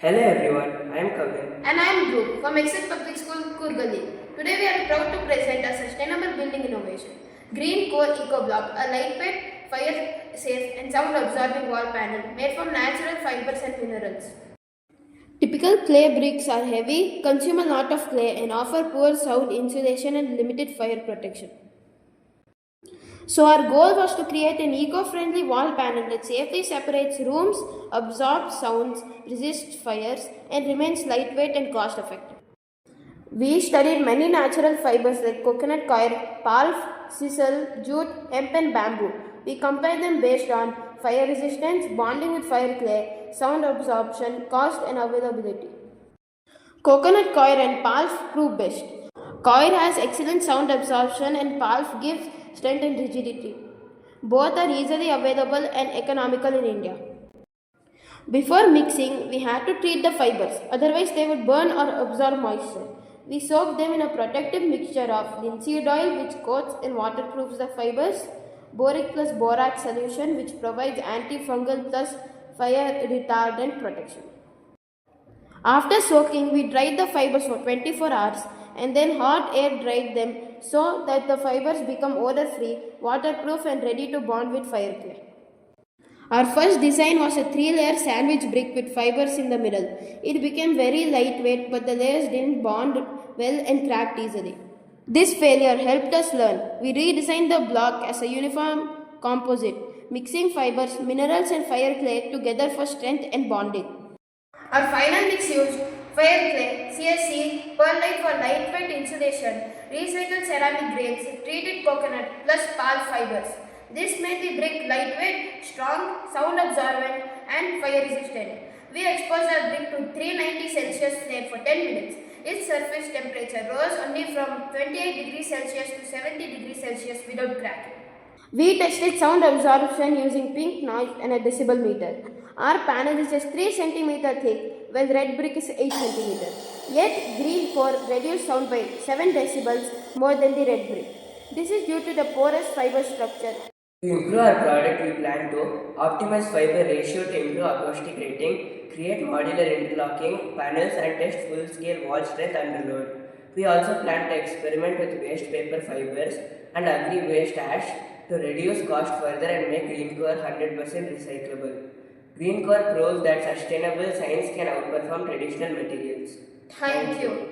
Hello everyone, I am Kavin. And I am Dhruv from Exit Public School, Koorgalli. Today we are proud to present a sustainable building innovation. Green Core Eco Block, a lightweight, fire-safe and sound-absorbing wall panel made from natural fibers and minerals. Typical clay bricks are heavy, consume a lot of clay and offer poor sound insulation and limited fire protection. So our goal was to create an eco-friendly wall panel that safely separates rooms, absorbs sounds, resists fires, and remains lightweight and cost-effective. We studied many natural fibers like coconut coir, palm, sisal, jute, hemp, and bamboo. We compared them based on fire resistance, bonding with fire clay, sound absorption, cost, and availability. Coconut coir and palm prove best. Coir has excellent sound absorption and palm gives strength and rigidity. Both are easily available and economical in India. Before mixing, we had to treat the fibers, otherwise they would burn or absorb moisture. We soaked them in a protective mixture of linseed oil which coats and waterproofs the fibers, boric plus borax solution which provides antifungal plus fire retardant protection. After soaking, we dried the fibers for 24 hours and then hot air dried them so that the fibers become odor-free, waterproof and ready to bond with fire clay. Our first design was a 3-layer sandwich brick with fibers in the middle. It became very lightweight but the layers didn't bond well and cracked easily. This failure helped us learn. We redesigned the block as a uniform composite, mixing fibers, minerals and fire clay together for strength and bonding. Our final mix used fire clay, CSC, perlite for lightweight insulation, recycled ceramic grains, treated coconut plus palm fibers. This made the brick lightweight, strong, sound absorbent and fire resistant. We exposed our brick to 390 Celsius flame for 10 minutes. Its surface temperature rose only from 28 degrees Celsius to 70 degrees Celsius without cracking. We tested sound absorption using pink noise and a decibel meter. Our panel is just 3 cm thick, while red brick is 8 cm. Yet green core reduced sound by 7 decibels more than the red brick. This is due to the porous fiber structure. To improve our product, we plan to optimize fiber ratio to improve acoustic rating, create modular interlocking panels and test full-scale wall strength under load. We also plan to experiment with waste paper fibers and agri-waste ash to reduce cost further and make green core 100% recyclable. Green core proves that sustainable science can outperform traditional materials. Thank you.